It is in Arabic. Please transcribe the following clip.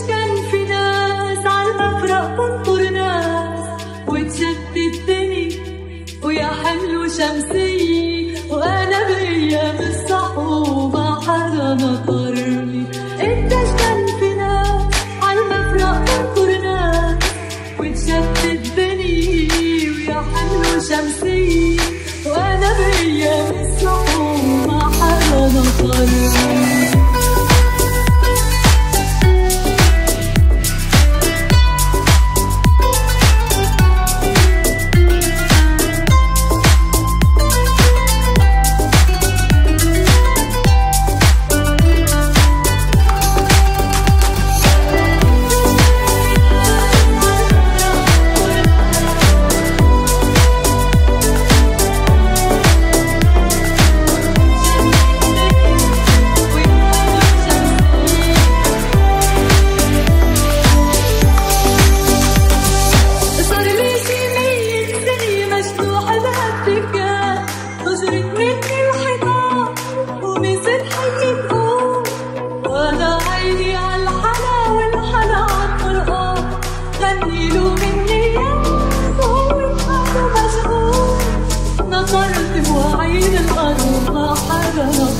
كان في ناس عالمفرق تنطر ناس وتشتتني ويا حمل شمسية وأنا بأيام الصحوبة حدا نطرني. قديش كان في ناس عالمفرق تنطر ناس وتشتتني ويا حمل شمسية وأنا بأيام الصحوبة حدا نطرني. نظرت بوعين الأرض ما حدا